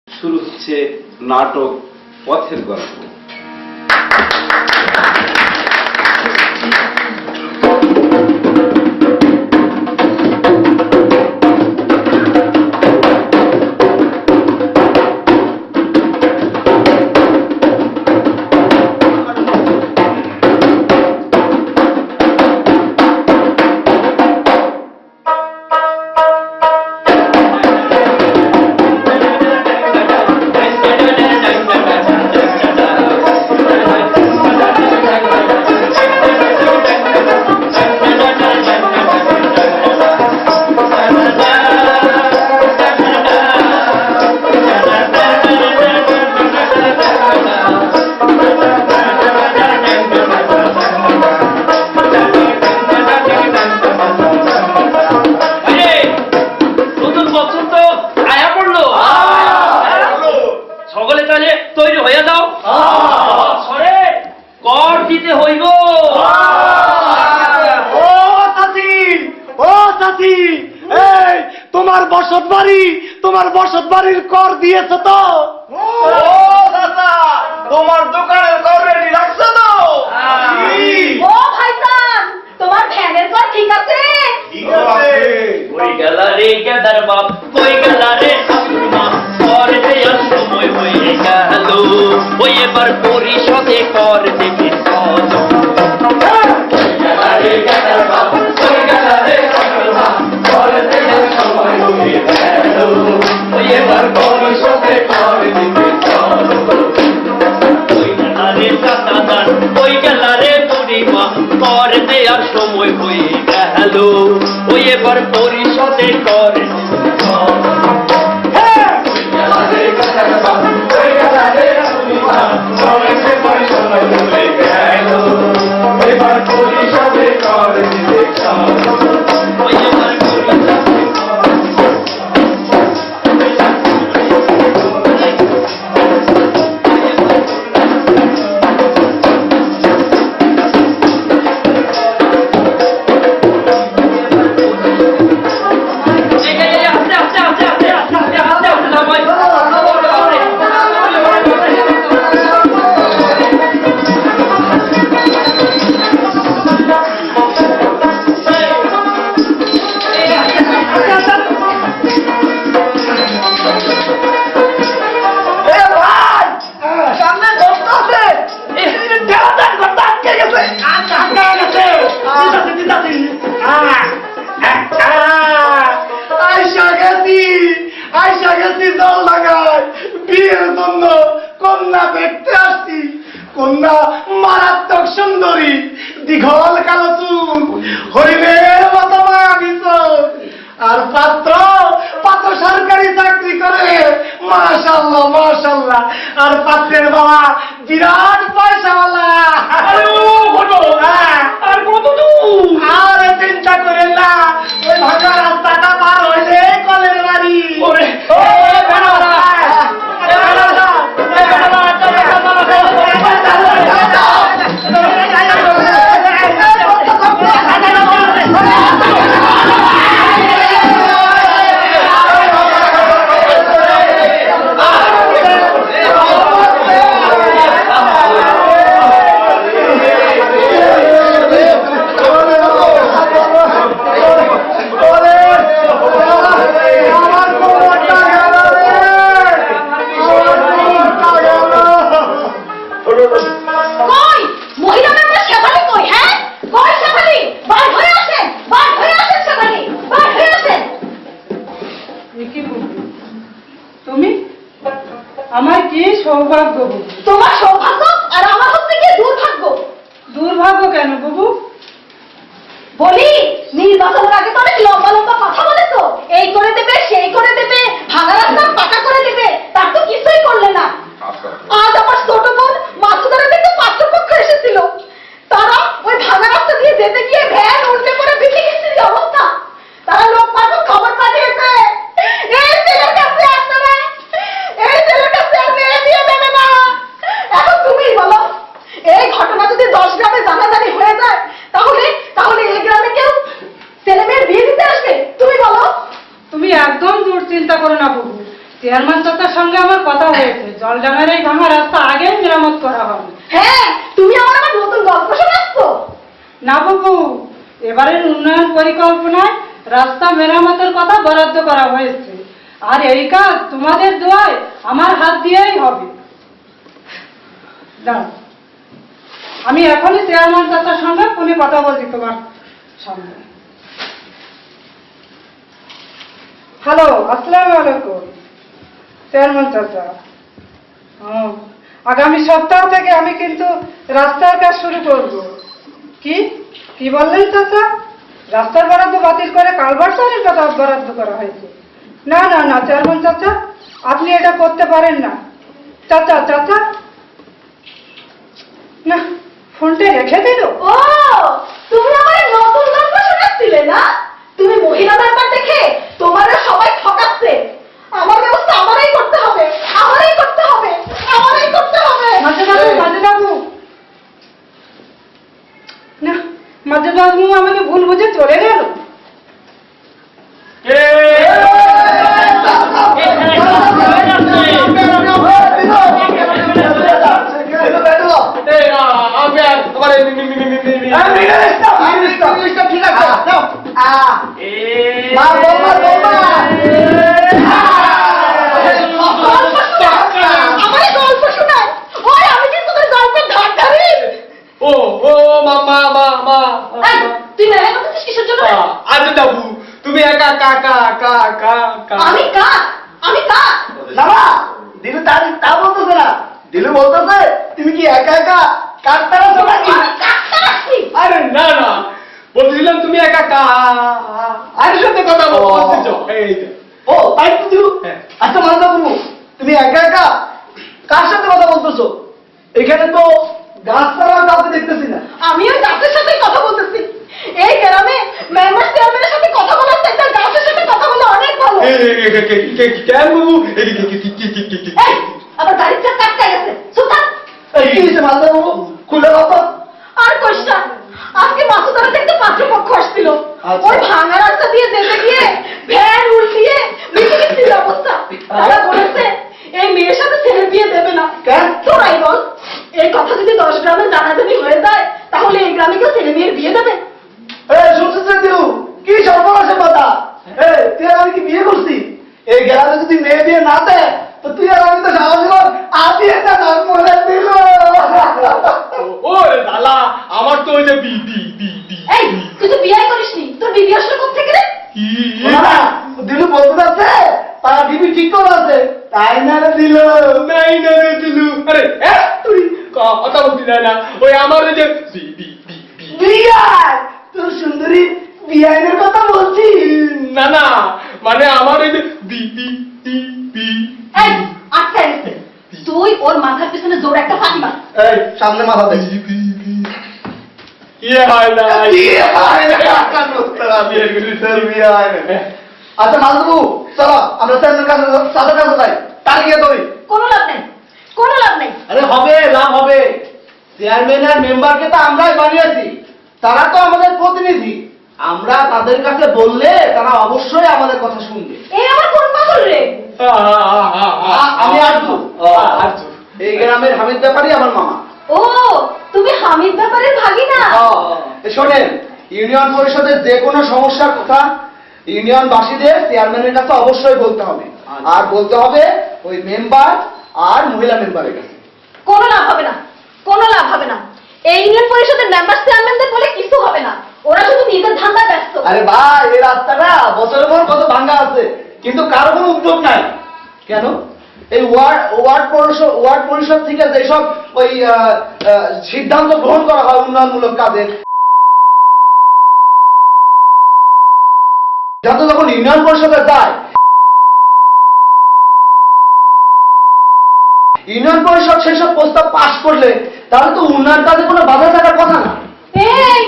শুরু হচ্ছে নাটক পথের গল্প। তোমার বসত বাড়ির কর দিয়েছ তো? তোমার দোকানের কর রেডি রাখছো তো? ও ভাইজান, তোমার ভ্যানের কর ঠিক আছে? ঠিক আছে। কই গেলা রে গেদার বাপ, কই গেলা রে ঠাকুমা, কর দেয়ার সময় হয়ে গেল, ওই এবার পরিশোধে কর দেবে কত। কই গেলা রে গেদার বাপ, কই গেলা রে ঠাকুমা, কর দেয়ার সময় হয়ে গেল, ওই এবার পরিশোধে কর দেবে কত। কই গেলা রে চাচাদার, কই গেলা রে বুড়িমা, কর দেয়ার সময় হয়ে গেল, ওই এবার পরিশোধে কর দেবে কত। কই গেলা রে গেদার বাপ, কই গেলা রে ঠাকুমা, কর দেয়ার সময় হয়ে গেল, এবার পরিশোধে কর দেবে কত। ওই এবার পরিশোধে সুন্দরী, দীঘল কালো চুল, হরিণের মতো মায়াবী চোখ। আর পাত্র পাত্র সরকারি চাকরি করে, মাশাআল্লাহ মাশাআল্লাহ। আর পাত্রের বাবা বিরাট পয়সাওয়ালা। হ্যাঁ। আর কত দূর? আরে চিন্তা করেন না, ওই ভাঙা রাস্তাটা পার হইলে কলের বাড়ি। ওরে, কই মহিলা মেম্বার শেফালি কই? হ্যাঁ কই শেফালি? বার হয়ে আসেন, বার হয়ে আসেন শেফালি, বার হয়ে আসেন। কি বলবো? তুমি আমার কি সৌভাগ্য বাবু। তোমার সৌভাগ্য আর আমার হচ্ছে কি দুর্ভাগ্য। দুর্ভাগ্য কেন বাবু? বলি নির্বাচনের আগে তো অনেক লম্বা লম্বা কথা বলেছো, এই করে দেবে সেই করে দেবে, ভাঙা রাস্তা পাকা করে দেবে, তার তো কিছুই করলে না। আজ আমার ছোট বোন মাছুদারা থেকে পাত্রপক্ষ এসেছিল, তারা ওই ভাঙা রাস্তা দিয়ে যেতে গিয়ে ভ্যান উল্টে পড়ে বেঁচে গেছে অবস্থা। তারা লোক পাঠানো খবর পাঠিয়েছে এই ছেলের কাছে আপনারা, এই ছেলের কাছে আর মেয়ে দিয়ে দেবে না। এখন তুমিই বলো, এই ঘটনা যদি 10 গ্রামে জানাজানি হয়ে যায়, তাহলে তাহলে এই গ্রামে কেউ ছেলে মেয়ের বিয়ে দিতে আসবে? তুমি বলো। তুমি একদম দুশ্চিন্তা করো না বাবু, চেয়ারম্যান চাচার সঙ্গে আমার কথা হয়েছে, জলডাঙ্গার এই ভাঙা রাস্তা আগেই মেরামত করা হবে। হ্যাঁ, তুমি আমার আবার নতুন গল্প শোনাচ্ছ। না বাবু, এবারের উন্নয়ন পরিকল্পনায় রাস্তা মেরামতের কথা বরাদ্দ করা হয়েছে, আর এই কাজ তোমাদের দোয়ায় আমার হাত দিয়েই হবে। দাঁড়াও, আমি এখনই চেয়ারম্যান চাচার সঙ্গে ফোনে কথা বলছি তোমার সঙ্গে। হ্যালো, আসসালামু আলাইকুম চেয়ারম্যান চাচা। আগামী সপ্তাহ থেকে আমি কিন্তু রাস্তার কাজ শুরু করব। কি কি বললেন চাচা? রাস্তার বরাদ্দ বাতিল করে কালভার্টের কথা বরাদ্দ করা হয়েছে? না না না চেয়ারম্যান চাচা, আপনি এটা করতে পারেন না। চাচা চাচা, না, ফোনটা রেখে দিল। ও, তুমি আমার নতুন গল্প শোনাচ্ছিলে না? তুমি মহিলা ব্যাপার দেখে তোমারও সবাই ঠকাচ্ছে। আমার ব্যবস্থা আমারই করতে হবে, আমারই করতে হবে, আমারই করতে হবে। মাঝেবাবু, না, মাঝেবাবু আমাকে ভুল বুঝে চলে গেল। আমারই গল্প শোনায়। ওই আমি কি তোদের গল্পের ধার ধারি? ও ও মা মা মা মা এই, তুই মেরে করতেছিস কিসের জন্য? আজ বাবু, তুমি একা কা কা কা কা কা। আমি কাক, আমি কাক। বাবা দিলু তা বলতেছে না, দিলু বলতেছে তুমি কি একা একা কাটতারা নাকি? আমি কাকটা রাখছি। আরে না না, বলছিলাম তুমি একা কা আর সাথে কথা বলতেছ। এই যে। ও তাই তো দিলু। হ্যাঁ। আচ্ছা মানদা বাবু, তুমি একা একা কার সাথে কথা বলতেছো? এখানে তো গাছপালা কাউকে দেখতেছি না। আমি ওই গাছের সাথে কথা বলতেছি। এই গ্রামে মেম্বার চেয়ারম্যানের সাথে কথা বলার চাইতে গাছের সাথে কথা বলা অনেক ভালো। কেন বাবু? এই, আবার গাড়ির চাকা আটকে গেছে। চুপ থাক। এই কি হয়েছে মানদা বাবু, খুলে কথা। আর কইসা, আজকে মাছুদারা থেকে পাত্রপক্ষ আসছিল। আচ্ছা। ওই ভাঙা রাস্তা দিয়ে যেতে গিয়ে ভ্যান উল্টিয়ে বেঁচে গেছিল অবস্থা। তারা বলেছে এই মেয়ের সাথে ছেলে বিয়ে দেবে না। কেন? তোরাই বল, এই কথা যদি 10 গ্রামে জানাজানি হয়ে যায়, তাহলে এই গ্রামে কেউ ছেলে মেয়ের বিয়ে দেবে? শুনছিস দিলু, কি সর্বনাশের কথা। তুই আর আমি কি বিয়ে করছি? এই গ্রামে যদি মেয়ে বিয়ে না দেয়, তো তুই আর আমি তো সারা জীবন আদি একটা নাম করে দিল। ও দাদা, আমার তো ওই যে বি বি বি বি। এই, তুই তো বিয়ে করিসনি, তোর বিয়ে আসলে কোত্থেকে রে? দিলু বলতে যাচ্ছে তারা বিবি ঠিক করে আছে, তাই না রে দিল? নাই না রে দিলু। আরে তুই কথা বলতে দেয় না। ওই আমার ওই যে বিয়ার, তোর সুন্দরী বিয়ানের কথা বলছি। না না, মানে আমার ওই যে এই আটকা গেছে, তুই ওর মাথার পিছনে জোরে একটা ফাঁকি মার। এই সামনে মাথা দে। ইয়ে হয় না, ইয়ে হয় না, কাকা নোস্তারা বিয়ে করি স্যার, বিয়ে হয় না। আচ্ছা মালবু, চলো আমরা স্যারের কাছে সাথে কাছে যাই, তালিয়ে দই। কোনো লাভ নেই, কোনো লাভ নেই। আরে হবে, লাভ হবে। চেয়ারম্যান আর মেম্বারকে তো আমরাই বানিয়েছি, তারা তো আমাদের প্রতিনিধি। আমরা তাদের কাছে বললে তারা অবশ্যই আমাদের কথা শুনবে। এই আমার কোন পাগল রে? আমি আরজু, এই গ্রামের হামিদ ব্যাপারী আমার মামা। ও, তুমি হামিদ ব্যাপারের ভাগিনা? শোনেন, ইউনিয়ন পরিষদের যে কোনো সমস্যার কথা ইউনিয়নবাসীদের চেয়ারম্যানের কাছে অবশ্যই বলতে হবে, আর বলতে হবে ওই মেম্বার আর মহিলা মেম্বারের কাছে। কোনো লাভ হবে না, কোনো লাভ হবে না। এই ইউনিয়ন পরিষদের মেম্বার চেয়ারম্যানদের বলে কিছু হবে না, ওরা শুধু নিজের ধান্দায় ব্যস্ত। আরে ভাই, এই রাস্তাটা বছরের পর কত ভাঙা আছে, কিন্তু কারো কোনো উদ্যোগ নাই কেন? এই ওয়ার্ড পরিষদ থেকে যেসব ওই সিদ্ধান্ত গ্রহণ করা হয় উন্নয়নমূলক কাজের, যাতে যখন ইউনিয়ন পরিষদে যায়, ইউনিয়ন পরিষদ সেসব প্রস্তাব পাশ করলে তাহলে তো উন্নয়ন কাজে কোনো বাধা থাকার কথা না। এই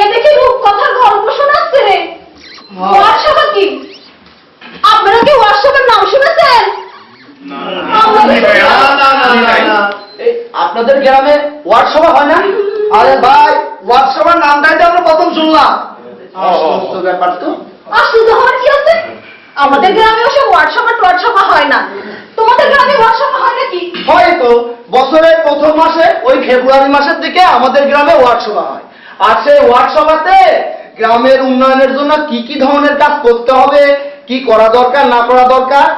এ দেখি রূপ কথার গল্প শোনাচ্ছে রে। ওয়ার্কশপ কি? আপনারা কি ওয়ার্কশপের নাম শুনেছেন? আপনাদের গ্রামে ওয়ার্ড সভা হয় না? আরে ভাই, ওয়ার্ড সভার নামটাই তো আমরা প্রথম শুনলাম। ব্যাপার তো আশ্চর্য হওয়ার কি আছে? আমাদের গ্রামে ওসব ওয়ার্ড সভা হয় না। তোমাদের গ্রামে ওয়ার্ড সভা হয় নাকি? হয়তো বছরের প্রথম মাসে, ওই ফেব্রুয়ারি মাসের দিকে আমাদের গ্রামে ওয়ার্ড সভা হয়। আর সেই ওয়ার্ড সভাতে গ্রামের উন্নয়নের জন্য কি কি ধরনের কাজ করতে হবে, কি করা দরকার না করা দরকার,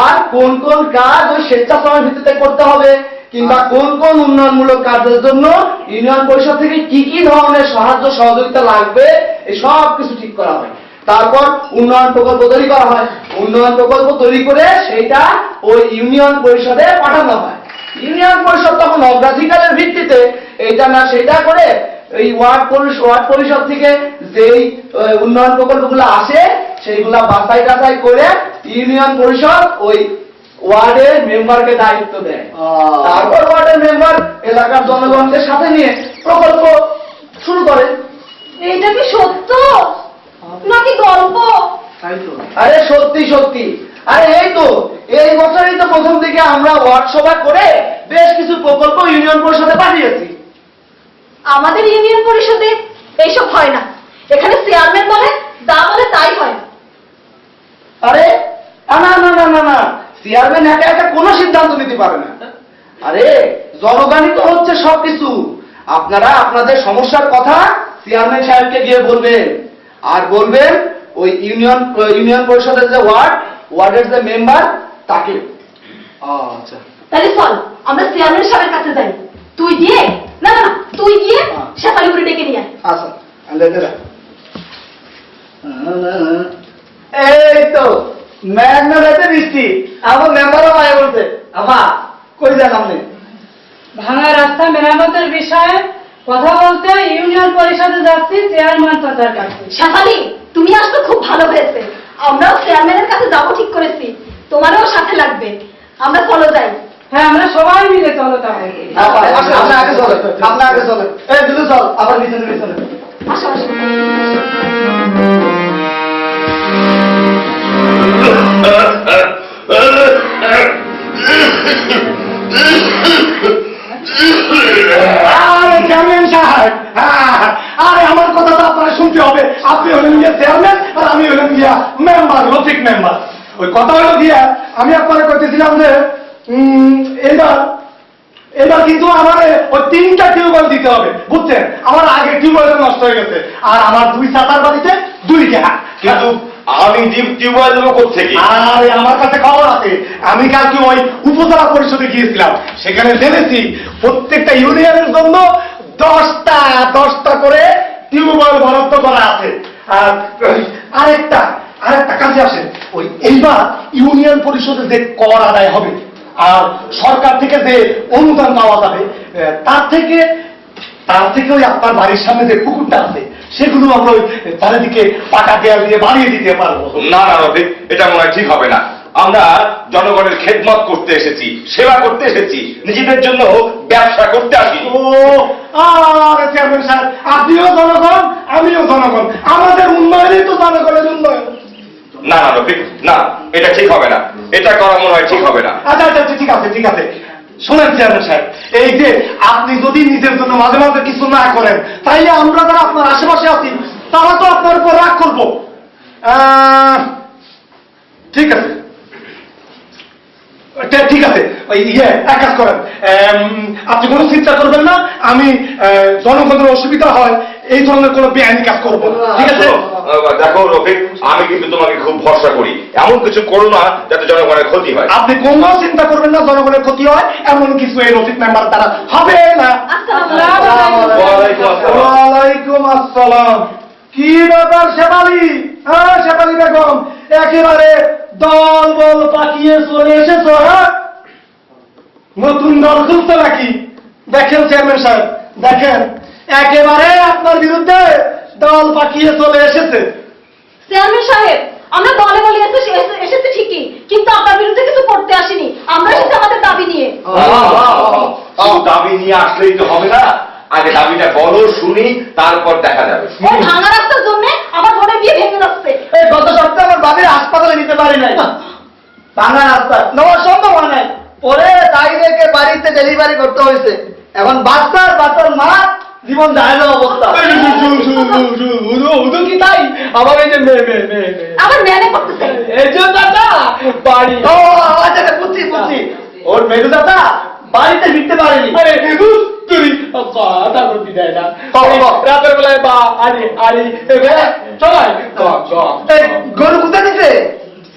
আর কোন কোন কাজ ওই স্বেচ্ছাশ্রমের ভিত্তিতে করতে হবে, কিংবা কোন কোন উন্নয়নমূলক কাজের জন্য ইউনিয়ন পরিষদ থেকে কি কি ধরনের সাহায্য সহযোগিতা লাগবে, এই সব কিছু ঠিক করা হয়। তারপর উন্নয়ন প্রকল্প তৈরি করা হয়। উন্নয়ন প্রকল্প তৈরি করে সেইটা ওই ইউনিয়ন পরিষদে পাঠানো হয়। ইউনিয়ন পরিষদ তখন অগ্রাধিকারের ভিত্তিতে এইটা না সেটা করে এই ওয়ার্ড পরিষদ থেকে যেই উন্নয়ন প্রকল্পগুলো আসে সেইগুলা বাছাই টাছাই করে ইউনিয়ন পরিষদ ওই ওয়ার্ডের মেম্বারকে দায়িত্ব দেয়। তারপর ওয়ার্ডের মেম্বার এলাকার জনগণকে সাথে নিয়ে প্রকল্প শুরু করে। এইটা কি সত্য নাকি গল্প? আরে সত্যি সত্যি। আরে এই তো এই বছরই তো প্রথম দিকে আমরা ওয়ার্ড সভা করে বেশ কিছু প্রকল্প ইউনিয়ন পরিষদে পাঠিয়েছি। আমাদের ইউনিয়ন পরিষদে এইসব হয় না, এখানে চেয়ারম্যান বলে যা বলে তাই হয়। আরে না না না না না, চেয়ারম্যান একা একা কোনো সিদ্ধান্ত নিতে পারে না। আরে জনগণই তো হচ্ছে সবকিছু। আপনারা আপনাদের সমস্যার কথা চেয়ারম্যান সাহেবকে গিয়ে বলবেন, আর বলবেন ওই ইউনিয়ন পরিষদের যে ওয়ার্ডের যে মেম্বার তাকে। আচ্ছা, তাহলে চল আমরা চেয়ারম্যান সাহেবের কাছে যাই। তুই গিয়ে না না তুই গিয়ে শেফালিপুরে ডেকে নিয়ে আয়। আচ্ছা, এই তো মেঘনা রাতে বৃষ্টি, আমার মেম্বারও মায়া বলছে। আমা কই যান আপনি? ভাঙা রাস্তা মেরামতের বিষয়ে কথা বলতে ইউনিয়ন পরিষদে যাচ্ছি চেয়ারম্যান চাচার কাছে। শেফালি, তুমি আসলে খুব ভালো হয়েছে। আমরাও চেয়ারম্যানের কাছে যাবো ঠিক করেছি, তোমারও সাথে লাগবে। আমরা চলো যাই। হ্যাঁ, আমরা সবাই মিলে চলো তাহলে। আপনি আগে চলে, আপনি আগে চলে। এই দিলু চল, আবার পিছনে পিছনে। আসো আসো। আরে চেয়ারম্যান সাহেব, আরে আমার কথা তো আপনারা শুনতে হবে। আপনি হলেন গিয়া চেয়ারম্যান আর আমি হলেন গিয়া মেম্বার, রফিক মেম্বার। ওই কথা হলো গিয়া আমি আপনারা কইতেছিলাম যে এবার কিন্তু আমার ওই 3টা টিউবওয়েল দিতে হবে, বুঝছেন? আমার আগে টিউবওয়েল নষ্ট হয়ে গেছে, আর আমার 2 ছাতার বাড়িতে 2টা। কিন্তু আমি টিউবওয়েল দেবো কোথেকে? আরে আমার কাছে খবর আছে। আমি কালকে ওই উপজেলা পরিষদে গিয়েছিলাম, সেখানে জেনেছি প্রত্যেকটা ইউনিয়নের জন্য 10টা করে টিউবওয়েল বরাদ্দ করা আছে। আর আরেকটা কাজে আসেন, ওই এইবার ইউনিয়ন পরিষদে যে কর আদায় হবে আর সরকার থেকে যে অনুদান পাওয়া যাবে তার থেকে ওই আপনার বাড়ির সামনে যে পুকুরটা আছে সেগুলো আমরা ওই চারিদিকে পাকা দেয়াল দিয়ে বাড়িয়ে দিতে পারবো। না না রফিক, এটা মনে হয় ঠিক হবে না। আমরা জনগণের খেদমত করতে এসেছি, সেবা করতে এসেছি, নিজেদের জন্য ব্যবসা করতে আসিনি। ও আরে চেয়ারম্যান সাহেব, আপনিও জনগণ আমিও জনগণ, আমাদের উন্নয়নই তো জনগণের উন্নয়ন। না না রফিক, না, এটা ঠিক হবে না, এটা করা মনে হয় ঠিক হবে না। আচ্ছা আচ্ছা ঠিক আছে ঠিক আছে, শোনেন চেয়ারম্যান সাহেব, এই যে আপনি যদি নিজের জন্য মাঝে মাঝে কিছু না করেন তাইলে আমরা যারা আপনার আশেপাশে আছি তারা তো আপনার উপর রাগ করবো। ঠিক আছে ঠিক আছে, ওই এক কাজ করেন, আপনি কোনো চিন্তা করবেন না, আমি জনগণের অসুবিধা হয় এই ধরনের কোনো বেআইনি কাজ করবো না, ঠিক আছে? দেখো রফিক, আমি কিন্তু তোমাকে খুব ভরসা করি, এমন কিছু করো না যাতে জনগণের ক্ষতি হয়। আপনি কোনো চিন্তা করবেন না, জনগণের ক্ষতি হয় এমন কিছু এই রফিক মেম্বার দ্বারা হবে না। ওয়ালাইকুম আসসালাম। কি ব্যাপার শেফালি? হ্যাঁ শেফালি বেগম, একেবারে দল বল পাকিয়ে চলে এসেছ, হ্যাঁ? নতুন দল খুলতে নাকি? দেখেন চেয়ারম্যান সাহেব, দেখেন একেবারে আপনার বিরুদ্ধে দল পাকিয়ে চলে এসেছে। চেয়ারম্যান সাহেব, আমরা দলে বলে এসেছি ঠিকই, কিন্তু আপনার বিরুদ্ধে কিছু করতে আসিনি। আমরা এসেছি আমাদের দাবি নিয়ে। দাবি নিয়ে আসলেই তো হবে না, আগে দাবিটা বলো, শুনি, তারপর দেখা যাবে। ওই ভাঙা রাস্তার জন্য আমার বোনের বিয়ে ভেঙে যাচ্ছে। এই গত সপ্তাহে আমার বাবির হাসপাতালে নিতে পারি নাই, ভাঙা রাস্তা নেওয়া সম্ভব হয় নাই, পরে তাই রেখে বাড়িতে ডেলিভারি করতে হয়েছে। এখন বাচ্চার মা জীবন যায় না অবস্থা। শুধু কি তাই, আমার এই যে আবার মেনে করতেছে। এই যে দাদা বাড়ি, ও আচ্ছা বুঝছি বুঝছি, ওর মেরু দাদা বাড়িতে ফিরতে পারেনি। রাতের বেলায় বা আরে চলাই গরু কোথায় দিতে?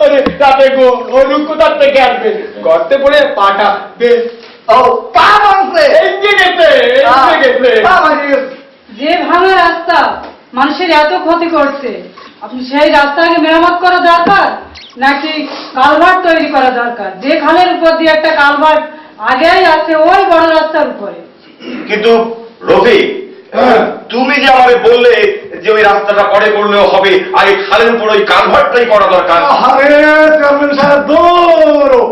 আরে রাতে গরু কোথার থেকে আসবে? গর্তে পড়ে পাটা বেশ পা ভাঙছে, যে ভাঙা রাস্তা মানুষের এত ক্ষতি করছে, আপনি সেই রাস্তাকে মেরামত করা দরকার নাকি কালভার্ট তৈরি করা দরকার? যে খালের উপর দিয়ে একটা কালভার্ট আগেই আছে ওই বড় রাস্তার উপরে। কিন্তু রফিক, তুমি যে আমাকে বললে যে ওই রাস্তাটা পরে করলেও হবে, আগে খালের উপর ওই কালভার্টটাই করা দরকার। আরে চেয়ারম্যান সাহেব দৌড়ো,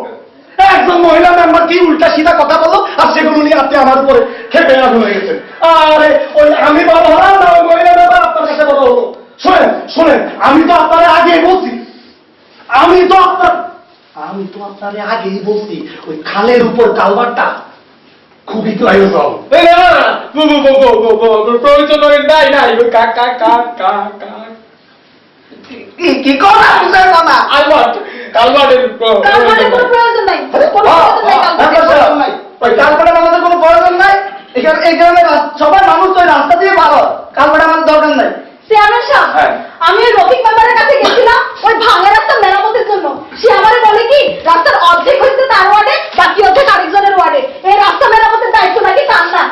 একজন মহিলা মেম্বার কি উল্টা সিধা কথা বলো, আর সেগুলো নিয়ে আপনি আমার উপরে খেপে হয়ে গেছেন। আরে ওই আমি বড় হলাম না, ওই মহিলা মেম্বার আপনার কাছে বড় হলো? শোনেন, আমি তো আপনার আগেই বলছি, আমি তো আপনার আগেই বলছি ওই খালের উপর কালভার্টটা খুবই প্রয়োজন। প্রয়োজন নাই নাই কি কথা বুঝার কথা? কালভার্টের কোনো প্রয়োজন নাই, কোনো প্রয়োজন নাই। কালভার্টের আমাদের কোনো প্রয়োজন নাই, এখানে এই গ্রামের সবাই মানুষ তো রাস্তা দিয়ে পারো, কালভার্ট আমাদের দরকার নাই। চেয়ারম্যান সাহেব, আমি ওই রফিক মেম্বারের কাছে গেছিলাম ওই ভাঙা রাস্তা মেরামতের জন্য। সে আমারে বলে কি রাস্তার অর্ধেক হয়েছে তার ওয়ার্ডে, বাকি অর্ধেক আরেকজনের ওয়ার্ডে। এই রাস্তা মেরামতের দায়িত্ব নাকি তার না।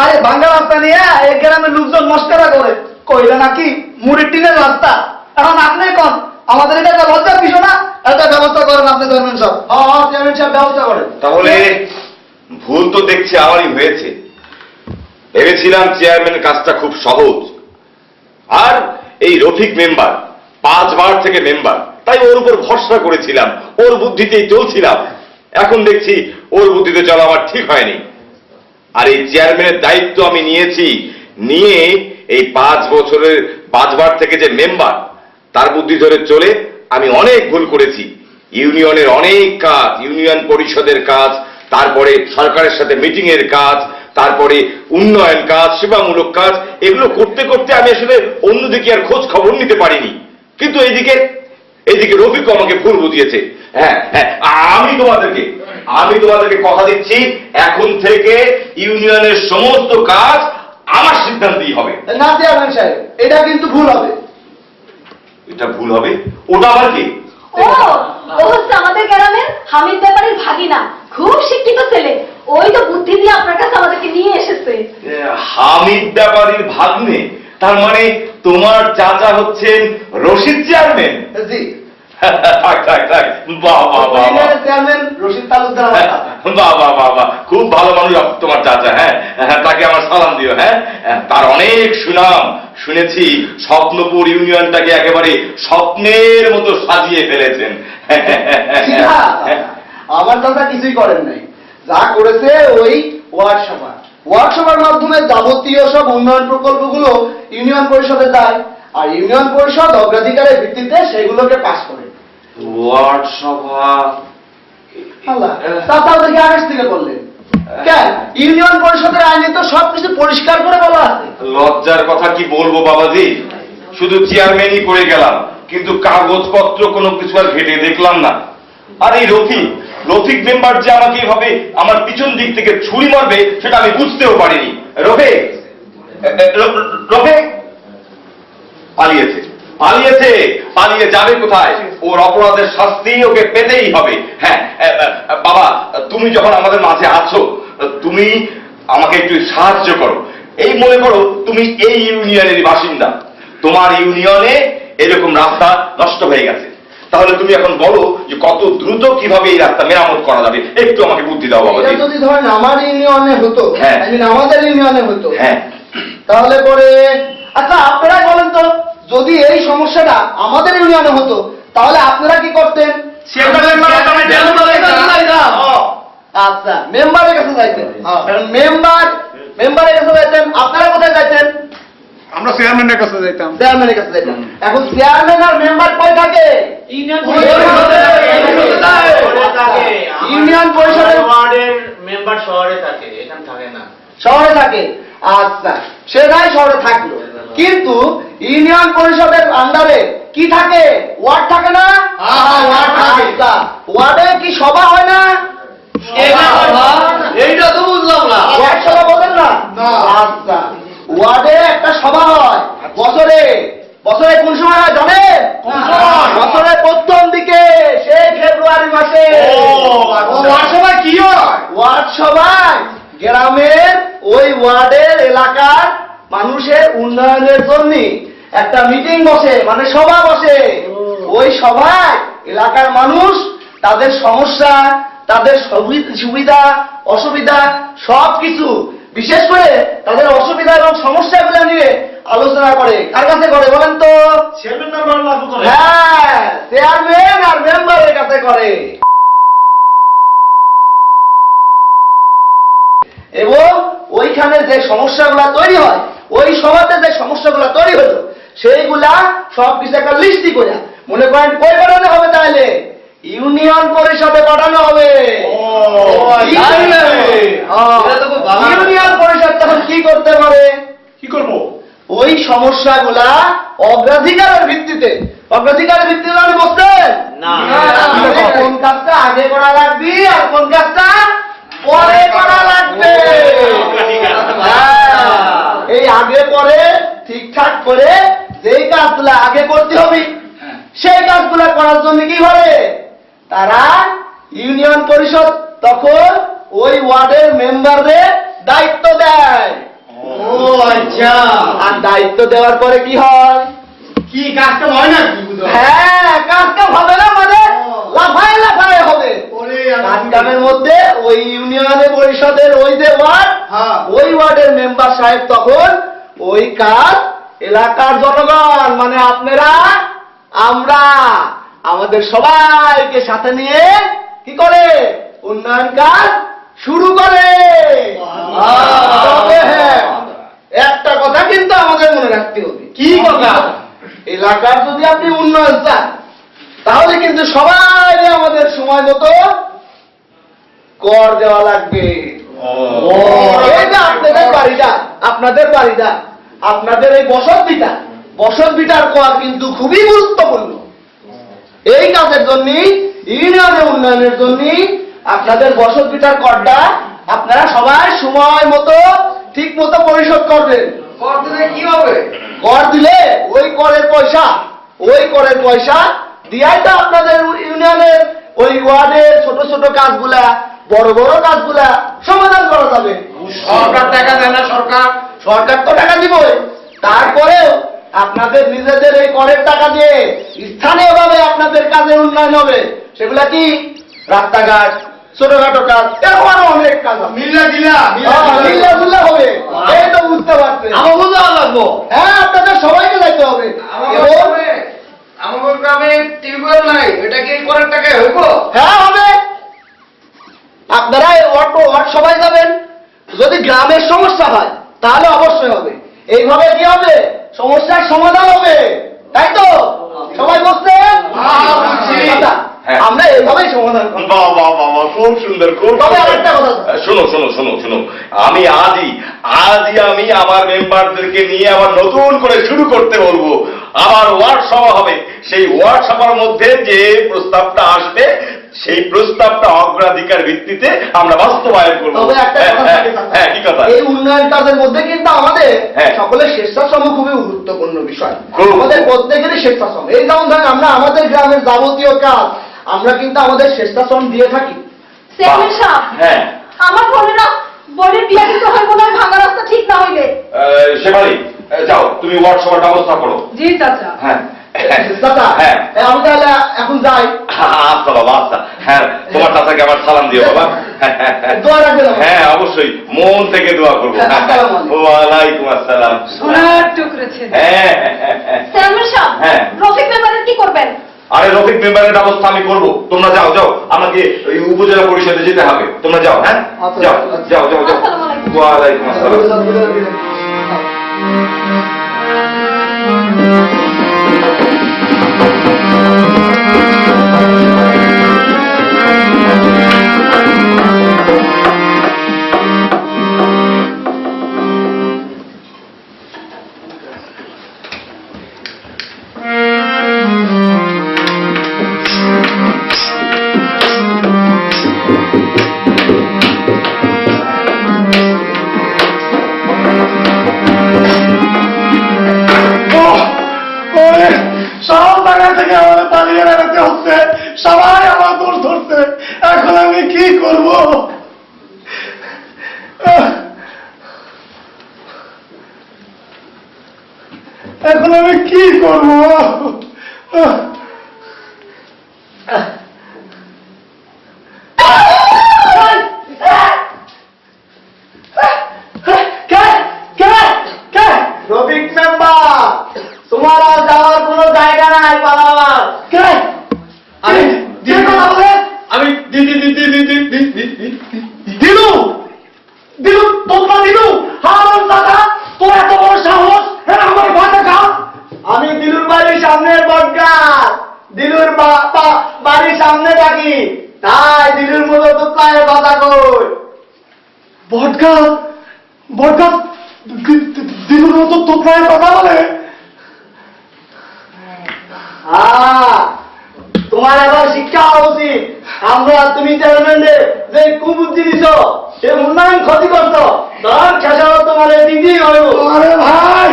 আরে ভাঙা রাস্তা নিয়ে এই গ্রামের লোকজন মস্করা করে, কইলে নাকি মুড়ির টিনের রাস্তা। এখন আপনি কোন আমাদের এটা একটা লজ্জার বিষয় না? একটা ব্যবস্থা করেন আপনি চেয়ারম্যান সাহেব। চেয়ারম্যান সাহেব ব্যবস্থা করেন। তাহলে ভুল তো দেখছি আমারই হয়েছে। ভেবেছিলাম চেয়ারম্যানের কাজটা খুব সহজ, আর এই রফিক মেম্বার 5 বার থেকে মেম্বার, তাই ওর উপর ভরসা করেছিলাম, ওর বুদ্ধিতেই চলছিলাম। এখন দেখছি ওর বুদ্ধিতে চলা আমার ঠিক হয়নি। আর এই চেয়ারম্যানের দায়িত্ব আমি নিয়ে এই 5 বার থেকে যে মেম্বার, তার বুদ্ধি ধরে চলে আমি অনেক ভুল করেছি। ইউনিয়নের অনেক কাজ, ইউনিয়ন পরিষদের কাজ, তারপরে সরকারের সাথে মিটিং এর কাজ, তারপরে উন্নয়ন কাজ, সেবামূলক কাজ, এগুলো করতে করতে আমি আসলে অন্যদিকে আর খোঁজ খবর নিতে পারিনি। কিন্তু এইদিকে রফিক আমাকে ভুল বুঝিয়েছে। হ্যাঁ, আমি তোমাদেরকে কথা দিচ্ছি, এখন থেকে ইউনিয়নের সমস্ত কাজ আমার সিদ্ধান্তই হবে। না চেয়ারম্যান সাহেব, এটা কিন্তু ভুল হবে। এটা ভুল হবে? ওটা আবার কি? ও হচ্ছে আমাদের গ্রামের হামিদ ব্যাপারীর ভাগিনা, খুব শিক্ষিত ছেলে। ওই তো বুদ্ধি দিয়ে আপনার কাছে আমাদেরকে নিয়ে এসেছে। হামিদ ব্যাপারীর ভাগ্নে? তার মানে তোমার চাচা হচ্ছেন রশিদ চেয়ারম্যান? জি। থাক থাক থাক, বাহ বাহ বাহ বাহ। চেয়ারম্যান রশিদ তালুকদার আমার চাচা। বাহ বাহ বাহ বাহ, খুব ভালো মানুষ তোমার চাচা। হ্যাঁ হ্যাঁ, তাকে আমার সালাম দিও। হ্যাঁ, তার অনেক সুনাম শুনেছি, স্বপ্নপুর ইউনিয়নটাকে একেবারে স্বপ্নের মতো সাজিয়ে ফেলেছেন। না, আমার চাচা কিছুই করেন নাই, যা করেছে ওই ওয়ার্ড সভার মাধ্যমে যাবতীয় সব উন্নয়ন প্রকল্পগুলো ইউনিয়ন পরিষদে যায়, আর ইউনিয়ন পরিষদ অগ্রাধিকারের ভিত্তিতে সেগুলোকে পাস করে। ওয়ার্ড সভা? আল্লাহ, চাচা ওদেরকে আগের থেকে বললেন কেন? ইউনিয়ন পরিষদের আইনে তো সবকিছু পরিষ্কার করে বলা আছে। লজ্জার কথা কি বলবো বাবাজি, শুধু চেয়ারম্যানই করে গেলাম, কিন্তু কাগজপত্র কোনো কিছু আর ঘেটে দেখলাম না। আর এই রফিক মেম্বার যে আমাকে এইভাবে আমার পিছন দিক থেকে ছুরি মারবে সেটা আমি বুঝতেও পারিনি। রফিক পালিয়েছে, পালিয়ে যাবে কোথায়? ওর অপরাধের শাস্তি ওকে পেতেই হবে। হ্যাঁ বাবা, তুমি যখন আমাদের মাঝে আছো, তুমি আমাকে একটু সাহায্য করো। এই মনে করো তুমি এই ইউনিয়নের বাসিন্দা, তোমার ইউনিয়নে এরকম রাস্তা নষ্ট হয়ে গেছে, তাহলে তুমি এখন বলো যে কত দ্রুত কিভাবে এই রাস্তা মেরামত করা যাবে, একটু আমাকে বুদ্ধি দাও বাবা। এটা যদি ধরেন আমার ইউনিয়নে হতো, হ্যাঁ। আমাদের ইউনিয়নে হতো, হ্যাঁ, তাহলে পরে আচ্ছা আপনারাই বলেন তো, যদি এই সমস্যাটা আমাদের ইউনিয়নে হতো তাহলে আপনারা কি করতেন? আচ্ছা, মেম্বারের কাছে যাইতেন। মেম্বারের কাছে যাইতেন, আপনারা কোথায় যাইতেন? আমরা চেয়ারম্যানের কাছে যাইতাম। চেয়ারম্যানের কাছে যাইতেন। এখন চেয়ারম্যান আর মেম্বার কই থাকে? ইউনিয়ন পরিষদের ওয়ার্ডের মেম্বার শহরে থাকে, এখানে থাকে না। শহরে থাকে। আচ্ছা, সেটাই শহরে থাকলো, কিন্তু ইউনিয়ন পরিষদের আন্ডারে কি থাকে? ওয়ার্ড থাকে না? ওয়ার্ড থাকে। আচ্ছা, ওয়ার্ডে কি সভা হয় না? এইটা তো বুঝলাম না। ওয়ার্ড সভা বলেন না? আচ্ছা, ওয়ার্ডে একটা সভা হয় বছরে। বছরে কোন সময় হয় জানেন? বছরের প্রথম দিকে, সেই ফেব্রুয়ারি মাসে। ওয়ার্ড সভায় কি হয়? ওয়ার্ড সভায় গ্রামের ওই ওয়ার্ডের এলাকার মানুষের উন্নয়নের জন্য একটা মিটিং বসে, মানে সভা বসে। ওই সভায় এলাকার মানুষ তাদের সমস্যা, তাদের সুবিধা অসুবিধা সবকিছু, বিশেষ করে তাদের অসুবিধা এবং সমস্যাগুলো নিয়ে আলোচনা করে। কার কাছে করে বলেন তো? হ্যাঁ, চেয়ারম্যান আর মেম্বারের কাছে করে। এবং ওইখানে যে সমস্যাগুলো তৈরি হয়, ওই সভাতে যে সমস্যাগুলো তৈরি হলো, সেইগুলা সবকিছু একটা লিস্টি করে মনে করেন কই পাঠানো হবে? তাহলে ইউনিয়ন পরিষদে পাঠানো হবে। ইউনিয়ন পরিষদ তখন কি করতে পারে? কি করব? ওই সমস্যাগুলা অগ্রাধিকারের ভিত্তিতে, অগ্রাধিকারের ভিত্তিতে আপনি বলছেন না। কোন কাজটা আগে করা লাগবে আর কোন কাজটা পরে করা লাগবে। এই আগে পরে ঠিকঠাক করে যেই কাজগুলা আগে করতে হবে, সেই কাজগুলা করার জন্য কি হবে? তারা ইউনিয়ন পরিষদ তখন ওই ওয়ার্ডের মেম্বারদের দায়িত্ব দেয়। আচ্ছা, আর দায়িত্ব দেওয়ার পরে কি হয়? কি কাজটা হয় না? হ্যাঁ, কাজটা হবে না, মানে লাফায় লাফায় হবে। কাজকামের মধ্যে ওই ইউনিয়নে পরিষদের ওই যে ওয়ার্ড, ওই ওয়ার্ডের মেম্বার সাহেব তখন ওই কাজ এলাকার জনগণ, মানে আপনারা আমরা আমাদের সবাইকে সাথে নিয়ে কি করে? উন্নয়ন কাজ শুরু করে। তবে হ্যাঁ, একটা কথা কিন্তু আমাদের মনে রাখতে হবে। কি কথা? এলাকার যদি আপনি উন্নয়ন চান, তাহলে কিন্তু সবাই আমাদের সময় মতো কর দেওয়া লাগবে। এই যে আপনাদের বাড়িটা, আপনাদের এই বসত ভিটার কর কিন্তু খুবই গুরুত্বপূর্ণ। এই কাজের জন্য, ইউনিয়নের উন্নয়নের জন্য আপনাদের বসত ভিটার করটা আপনারা সবাই সময় মতো ঠিক মতো পরিশোধ করবেন। কর দিলে কি হবে? কর দিলে ওই করের পয়সা দিয়াই তো আপনাদের ইউনিয়নের ওই ওয়ার্ডের ছোট ছোট কাজগুলা, বড় বড় কাজগুলা সমাধান করা যাবে। সরকার টাকা দেয় না? সরকার তো টাকা দিবই, তারপরেও আপনাদের নিজেদের এই করের টাকা দিয়ে স্থানীয়ভাবে আপনাদের কাজের উন্নয়ন হবে। সেগুলা কি? রাস্তাঘাট, ছোটখাটো কাজ, এরকম অনেক কাজ আছে। মিল্লা দিলা মিল্লা হবে, এই তো বুঝতে পারছেন। আমার বুঝা লাগবো। হ্যাঁ, আপনাদের সবাইকে যাইতে হবে। আমার গ্রামে টিউবওয়েল নাই, এটা কি করার টাকায় হইব? হ্যাঁ হবে। আপনারা এই ওয়ার্ড সবাই যাবেন। যদি গ্রামের সমস্যা হয় তাহলে অবশ্যই হবে। এইভাবে কি হবে? সমস্যার সমাধান হবে, তাই তো? সবাই বুঝছেন? আচ্ছা, আমরা এইভাবেই সমাধান করব। বাহ বাহ বাহ বাহ, খুব সুন্দর, খুব তবে সুন্দর। আরেকটা কথা। শোনো শোনো শোনো শোনো, আমি আজই আমি আমার মেম্বারদেরকে নিয়ে আবার নতুন করে শুরু করতে বলবো। আবার ওয়ার্ড সভা হবে। সেই ওয়ার্ড সভার মধ্যে যে প্রস্তাবটা আসবে সেই প্রস্তাবটা অগ্রাধিকার ভিত্তিতে আমরা বাস্তবায়ন করবো। তবে একটা কথা থাকে চাচা। হ্যাঁ, কি কথা? এই উন্নয়ন কাজের মধ্যে কিন্তু আমাদের হ্যাঁ। সকলের স্বেচ্ছাশ্রম খুবই গুরুত্বপূর্ণ বিষয়। খুব। আমাদের প্রত্যেকেরই স্বেচ্ছাশ্রম। এই যেমন ধরেন আমরা আমাদের গ্রামের যাবতীয় কাজ আমরা কিন্তু আমাদের স্বেচ্ছাশ্রম দিয়ে থাকি। চেয়ারম্যান সাহেব, হ্যাঁ, আমার বোনের বিয়ে দিতে হইব না ভাঙা রাস্তা ঠিক না হইলে। শেফালি, যাও তুমি ওয়ার্ড সভার ব্যবস্থা করো। জি চাচা। হ্যাঁ চাচা, হ্যাঁ, আমি তাহলে এখন যাই। আচ্ছা বাবা, আচ্ছা। হ্যাঁ, তোমার চাচাকে আমার সালাম দিও বাবা। দোয়া রাখবেন আমাকে। হ্যাঁ, অবশ্যই মন থেকে দোয়া করবো। আসসালামু আলাইকুম। ওয়ালাইকুম আসসালাম। সোনার টুকরেছে। হ্যাঁ হ্যাঁ, হ্যাঁ, হ্যাঁ। চেয়ারম্যান সাহেব, হ্যাঁ। রফিক মেম্বারের কি করবেন? আরে রফিক মেম্বারের ব্যবস্থা আমি করব, তোমরা যাও যাও, আমাকে ওই উপজেলা পরিষদে যেতে হবে, তোমরা যাও। হ্যাঁ, আচ্ছা, যাও আচ্ছা। যাও যাও যাও। আসসালামু আলাইকুম। ওয়ালাইকুম আসসালাম। সব জায়গা থেকে আমার পালিয়ে বেড়াতে হচ্ছে, সবাই আমার দোষ ধরছে। এখন আমি কি করব? এখন আমি কি করব? রফিক মেম্বার, তোমার আর যাওয়ার কোনো জায়গা নাই পালাবার। আমি দিলু দিলু তোমরা দিলু হারাম দাদা, তোর এত বড় সাহস! হ্যাঁ, আমার ভাতা খা। আমি দিলুর বাড়ির সামনের বটগাছ, দিলুর বাড়ির সামনে থাকি, তাই দিলুর মতো তো পায়ে বাধা কই। বটগাছ বটগাছ দিলুর মতো তোমরা কথা বলে? তোমার এবার শিক্ষা হওয়া উচিত। তুমি চেয়ারম্যানের যে কুবুদ্ধি দিছ, সে উন্নয়ন ক্ষতি করত, তখন খেসারত তোমার দিদি হইব। আরে ভাই,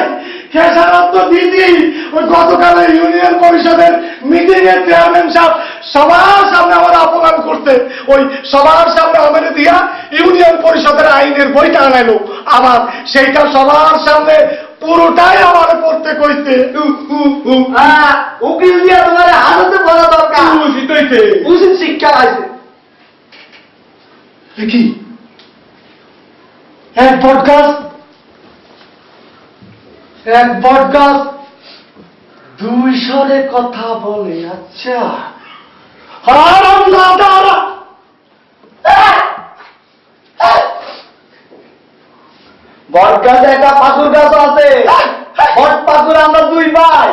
খেসারত তো দিদি। ওই গতকাল ইউনিয়ন পরিষদের মিটিং এ চেয়ারম্যান সাহেব সবার সামনে আমার অপমান করতে, ওই সবার সামনে আমার দিয়া ইউনিয়ন পরিষদের আইনের বইটা আনাইলো। আবার সেইটা সবার সামনে পুরোটাই আমার পড়তে কইতে। উকিল দিয়া তোমার হাজতে বলা দরকার। উচিত শিক্ষা আছে। কি এক বটগাছ দুই স্বরে কথা বলে? আচ্ছা, হারাম দাদা। বটগাছে একটা পাকুর গাছ আছে, বট পাকুর আমরা দুই ভাই,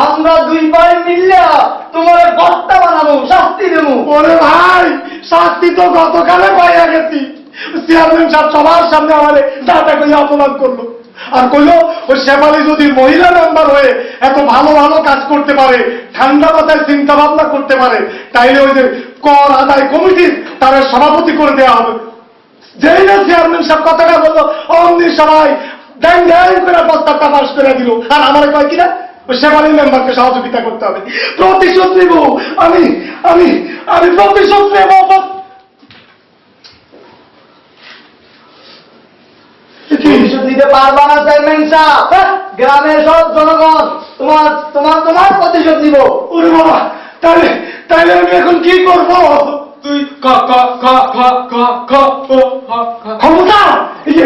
আমরা দুই ভাই মিললে তোমার বটটা বানাবো, শাস্তি দেবো। ওরে ভাই, শাস্তি তো গতকালে পাইয়া গেছি। চেয়ারম্যান সাহেব সবার সামনে আমার দাদা কইয়া অপমান করলো, আর কইলো ওই শেফালি যদি মহিলা মেম্বার হয়ে এত ভালো ভালো কাজ করতে পারে, ঠান্ডা মাথায় চিন্তা ভাবনা করতে পারে, তাইলে ওই যে কর আদায় কমিটির তারা সভাপতি করে দেওয়া হবে। যেই না চেয়ারম্যান সাহেব কথাটা বললো, অমনি সবাই ড্যাং ড্যাং করে প্রস্তাবটা পাস করে দিল। আর আমার কয় কিনা ওই শেফালি মেম্বারকে সহযোগিতা করতে হবে। প্রতিশোধ নিব আমি, আমি আমি প্রতিশোধ নেব। প্রতিশোধ নিতে পারবা না চেয়ারম্যান সাহেব। গ্রামের সব জনগণ তোমার তোমার তোমার প্রতিশোধ নিব। ওরে বাবা, তাহলে তাহলে আমি এখন কি করব? তুই ক ক ক ক ক ক ক্ষমতা, এই যে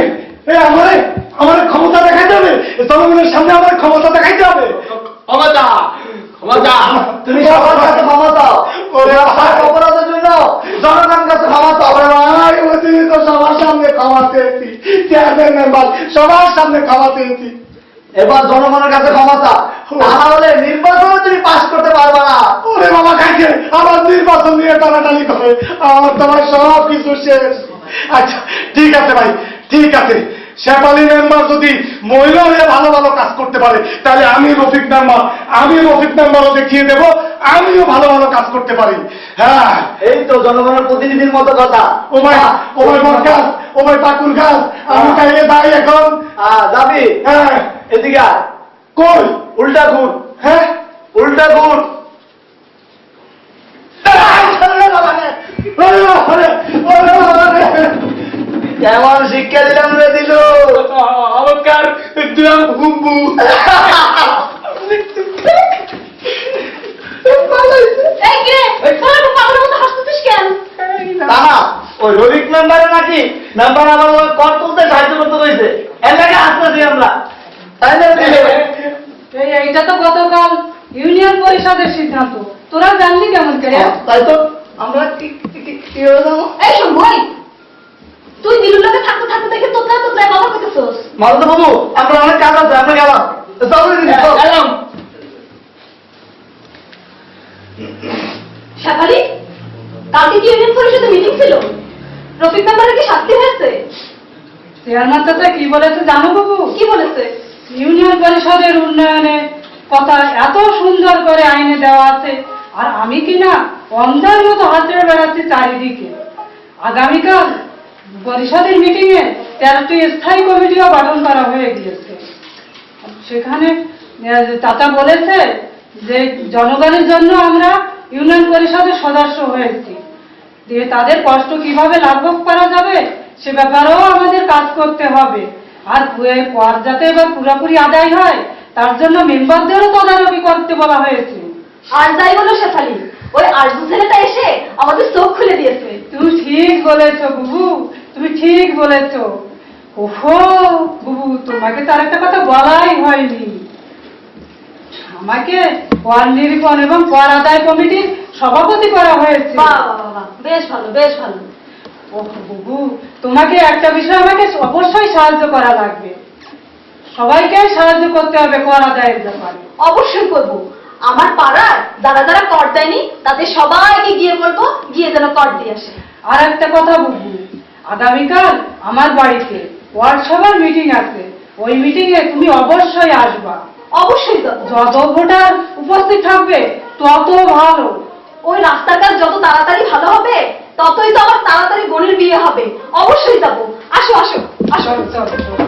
আমার ক্ষমতা দেখাইতে হবে, জনগণের সামনে আমার ক্ষমতা দেখাইতে হবে। ক্ষমতা ক্ষমতা তুমি সবার কাছে ক্ষমা চাও, ওরে রাস্তার অপরাধের জন্য জনগণের কাছে ক্ষমা চাও। ওরে ভাই, ওদিকে তো সবার সামনে ক্ষমা চেয়েছি, চেয়ারম্যান মেম্বার সবার সামনে ক্ষমা চেয়েছি। এবার জনগণের কাছে ক্ষমা চাও, তাহলে নির্বাচনে তুমি পাস করতে পারবা না। ওরে বাবা, খাইছে আমার নির্বাচন নিয়ে টানাটানি করে, আমার তোমার সব কিছু শেষ। আচ্ছা ঠিক আছে ভাই, ঠিক আছে। শেফালি মেম্বার যদি মহিলা হয়ে ভালো ভালো কাজ করতে পারে, তাহলে আমি রফিক মেম্বারও দেখিয়ে দেব আমিও ভালো ভালো কাজ করতে পারি। হ্যাঁ, এই তো জনগণের প্রতিনিধির মতো কথা। ও ভাই বরগাছ, ও ভাই পাকুর গাছ, আমি তাইলে যাই এখন। যাবি? হ্যাঁ, এদিকে আয়। কই? উল্টা ঘুর, হ্যাঁ, উল্টা ঘুর। কেমন শিক্ষা দিলাম রে দিল? আমাকার দিলাম হুম্বু। এই কি রে, তোরা তো পাগলের মতো হাসতেছিস কেন? তাহা ওই রবিক মেম্বারে নাকি মেম্বার আমার কর তুলতে সাহায্য করতে হয়েছে, এর লাগে আসতেছি আমরা, তাই না? এইটা তো গতকাল ইউনিয়ন পরিষদের সিদ্ধান্ত, তোরা জানলি কেমন করে? তাই তো আমরা কি হয়ে যাবো? এই শোন ভাই, তুই দিলুর লোকে থাকতে থাকতে দেখে তোতলা তোতলা কথা কইতেছস। মালদা বাবু, আমরা অনেক কাজ আছে, আমরা গেলাম। গেলাম। শেফালি, কালকে কি ইউনিয়ন পরিষদে মিটিং ছিল? রফিক মেম্বারের কি শাস্তি হয়েছে? চেয়ারম্যান চাচা কি বলেছে জানো বাবু? কি বলেছে? ইউনিয়ন পরিষদের উন্নয়নে কথা এত সুন্দর করে আইনে দেওয়া আছে, আর আমি কিনা অন্ধার মতো হাতে বেড়াচ্ছি চারিদিকে। আগামীকাল পরিষদের মিটিং এ 13টি স্থায়ী কমিটিও গঠন করা হয়ে গিয়েছে। সেখানে চাচা বলেছে যে জনগণের জন্য আমরা ইউনিয়ন পরিষদের সদস্য হয়েছি, দিয়ে তাদের কষ্ট কিভাবে লাঘব করা যাবে সে ব্যাপারেও আমাদের কাজ করতে হবে। আর কর যাতে এবার পুরোপুরি আদায় হয় তার জন্য মেম্বারদেরও তদারকি করতে বলা হয়েছে। আর যাই বলো শেফালি, ওই আরজু ছেলেটা এসে আমাদের চোখ খুলে দিয়েছে। তুমি ঠিক বলেছো বুবু, তুমি ঠিক বলেছো। ওহো বুবু, তোমাকে তার একটা কথা বলাই হয়নি, আমাকে কর নিরীক্ষণ এবং কর আদায় কমিটির সভাপতি করা হয়েছে। বাহ বাহ বাহ, বেশ ভালো বেশ ভালো। ওহ বুবু, তোমাকে একটা বিষয় আমাকে অবশ্যই সাহায্য করা লাগবে, সবাইকে সাহায্য করতে হবে কর আদায়ের ব্যাপারে। অবশ্যই করব। আমার পাড়ার যারা যারা কর দেয়নি তাদের সবাইকে গিয়ে বলবো, গিয়ে যেন কর দিয়ে আসে। আর একটা কথা বুবু, আগামীকাল আমার বাড়িতে ওয়ার্ড সভার মিটিং আছে, ওই মিটিং এ তুমি অবশ্যই আসবা। অবশ্যই যাবো। যত ভোটার উপস্থিত থাকবে তত ভালো। ওই রাস্তার কাজ যত তাড়াতাড়ি ভালো হবে ততই তো আমার তাড়াতাড়ি বোনের বিয়ে হবে। অবশ্যই যাবো। আসো আসো আসো। চল চল চল।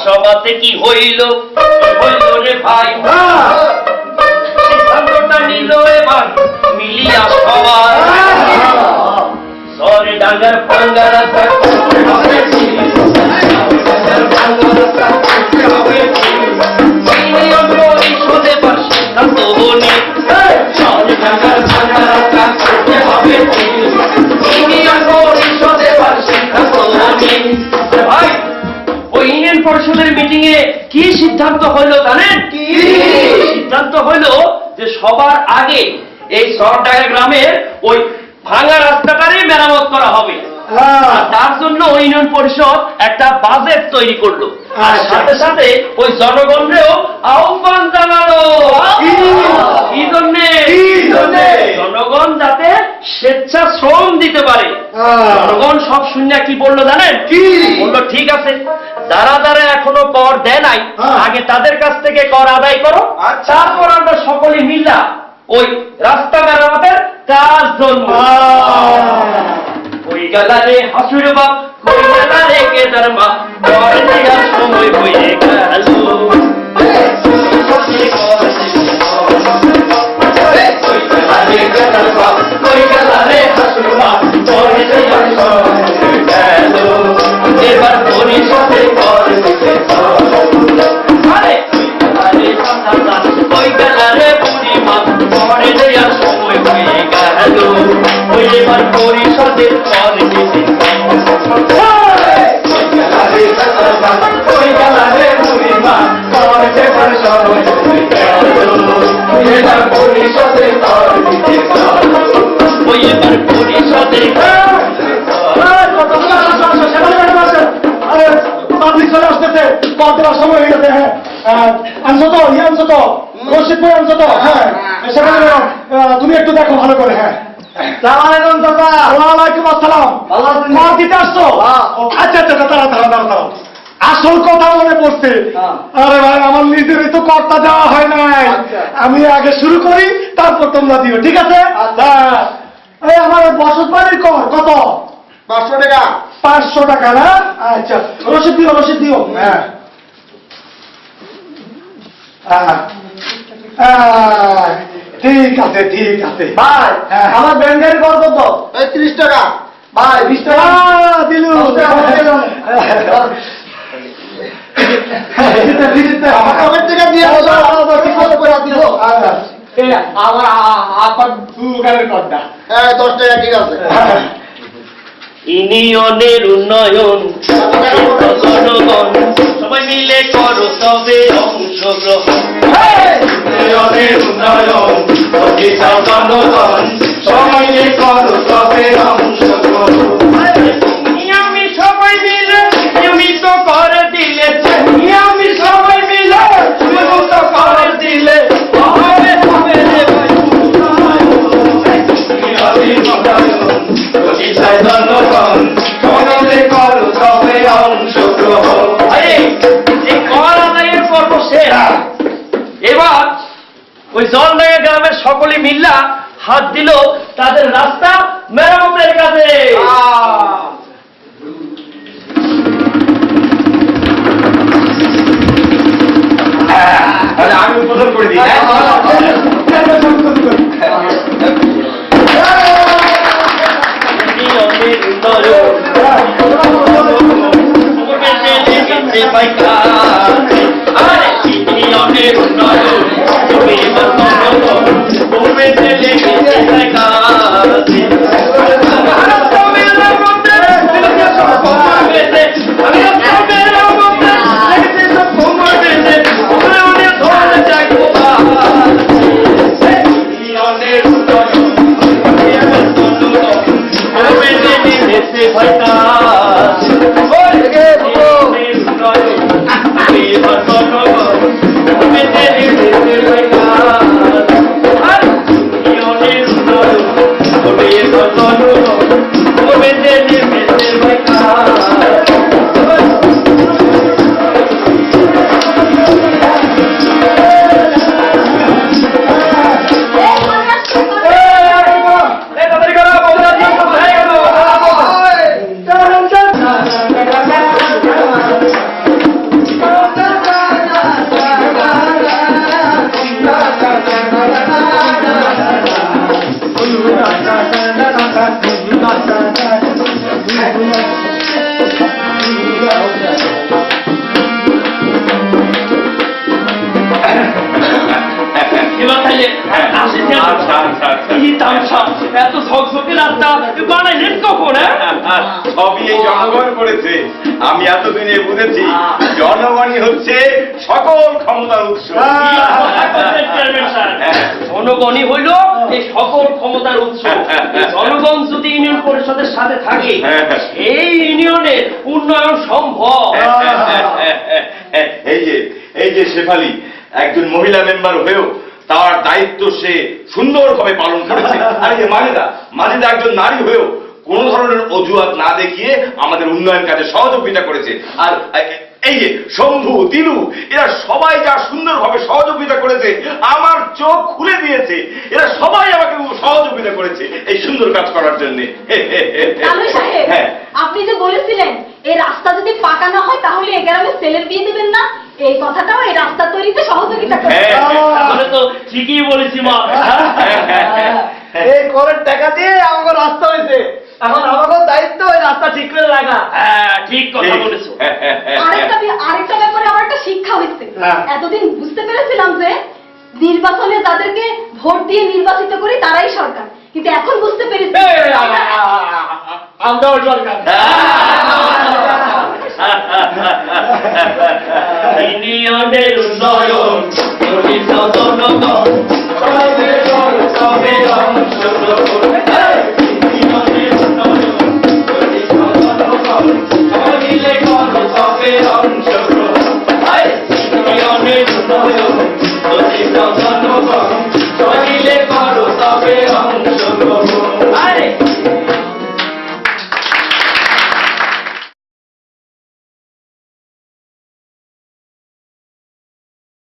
সভাতে কি হইল রে ভাই, সিদ্ধান্তটা নিল এবার মিলিয়া সবাই। সরে ডাঙ্গার ভাঙ্গার পরিষদে এবার সিদ্ধান্ত বনি, সরে ডাঙ্গার ভাঙ্গার হবে পরিষদে এবার সিদ্ধান্ত বনি। ভাই, ওই ইউনিয়ন পরিষদের মিটিং এ কি সিদ্ধান্ত হইলো জানেন? কি সিদ্ধান্ত হইলো যে সবার আগে এই সরডাঙ্গা গ্রামের ওই ভাঙা রাস্তাটারই মেরামত করা হবে। আর তার জন্য ওই ইউনিয়ন পরিষদ একটা বাজেট তৈরি করলো, আর সাথে সাথে ওই জনগণেও আহ্বান জানালো। কি জন্যে? জনগণ যাতে স্বেচ্ছা শ্রম দিতে পারে। জনগণ সব শূন্য কি বললো জানেন? কি বললো? ঠিক আছে, যারা যারা এখনো কর দেয় নাই আগে তাদের কাছ থেকে কর আদায় করো, তারপর আমরা সকলে মিলা ওই রাস্তা মেরামতের কাজ ধরবো। ওই গেলারে হাসুরে বাপ কই গেল রে কেদার মা কর দেয়ার সময় হয়ে গেল এবার পরিষদে কর ওই গেলারে পরিমা করে দেওয়ার সময় হয়ে গেল ওই এবার পরিষদে কর দিতে ওই গেলারে পরিমা করে দেওয়ার সময় হয়ে গেল এবার পরিষদে কর দিতে ওই এবার পরিষদে পাবলিক চলে আসতেছে কল দেওয়ার সময় হয়ে গেছে। হ্যাঁ আনছো তো আনছো তো রশিদ ভাই আনছো তো? হ্যাঁ সেখানে তুমি একটু দেখো ভালো করে। হ্যাঁ সালামালাইকুম চাচা। ওয়ালাইকুম আসসালাম। ভালো আছেন? কল দিতে আসছো? আচ্ছা আচ্ছা দাঁড়াও আসল কথা মনে পড়ছে। আরে ভাই আমার নিজেরই তো কর্তা দেওয়া হয় নাই। আমি আগে শুরু করি তারপর তোমরা দিও, ঠিক আছে? এই আমার বসত বাড়ির কর কত? 500 টাকা। 500 টাকা না? আচ্ছা রসিদ দিও। হ্যাঁ ঠিক আছে ভাই। আমার ব্যাংকের কর কত? 30 টাকা। ভাই 20 টাকা দিলু। আমার টাকা দিয়ে আমার আপনার দুগানের কথা 10 টাকা ঠিক আছে। ইউনিয়নের উন্নয়ন জনগণ সবাই মিলে করো তবে অংশগ্রহণ ইউনিয়নের উন্নয়ন জনগণ সবাই মিলে করো তবে অংশগ্রহণ আমি সবাই মিলে নিয়মিত করে দিলে আমি সবাই মিলে নিয়মিত করে দিলে হবে হবে রে ভাই জনগণ সবাই করো তবে অংশগ্রহণ এই কর আদায়ের পর্ব শেষ। এবার ওই জলডাঙ্গা গ্রামের সকলে মিল্লা হাত দিল তাদের রাস্তা মেরামতের কাজে। আমি উদ্বোধন করে দিই। এত ঝকঝকে রাস্তা বানাইলেন কখন? সবই এই জনগণ করেছে। আমি এতদিনে বুঝেছি জনগণই হচ্ছে সকল ক্ষমতার উৎস। জনগণই হইল এই সকল ক্ষমতার উৎস। জনগণ যদি ইউনিয়ন পরিষদের সাথে থাকে এই ইউনিয়নের উন্নয়ন সম্ভব। এই যে শেফালি একজন মহিলা মেম্বার হয়েও তার দায়িত্ব সে সুন্দরভাবে পালন করেছে। আর এই যে মাজিদা একজন নারী হয়েও কোন ধরনের অজুহাত না দেখিয়ে আমাদের উন্নয়ন কাজে সহযোগিতা করেছে। আর এই যে শম্ভু, দিলু, এরা সবাই যা সুন্দরভাবে সহযোগিতা করেছে, আমার চোখ খুলে দিয়েছে। এরা সবাই আমাকে সহযোগিতা করেছে এই সুন্দর কাজ করার জন্য। কালুই সাহেব, হ্যাঁ। আপনি যে বলেছিলেন এই রাস্তা যদি পাকা না হয় তাহলে এ গ্রামে ছেলের বিয়ে দেবেন না, এই কথাটাও এই রাস্তা তৈরিতে সহযোগিতা করে। তাহলে তো ঠিকই বলেছি মা। এই করের টাকা দিয়ে আমাকে রাস্তা হয়েছে, এখন আমাকে দায়িত্ব ওই রাস্তা ঠিক করে রাখা। হ্যাঁ, ঠিক কথা বলেছো। আরেকটা ব্যাপারে আমার একটা শিক্ষা হয়েছে। হ্যাঁ। এতদিন বুঝতে পেরেছিলাম যে নির্বাচনে যাদেরকে ভোট দিয়ে নির্বাচিত করি তারাই সরকার, কিন্তু এখন বুঝতে পেরেছি আমরাও সরকার। ইউনিয়নের উন্নয়ন করিত জনগণ, সবে অংশগ্রহণ। ইউনিয়নের উন্নয়ন করিত জনগণ, সবাই মিলে করো সবে অংশগ্রহণ। ইউনিয়নের উন্নয়ন করিত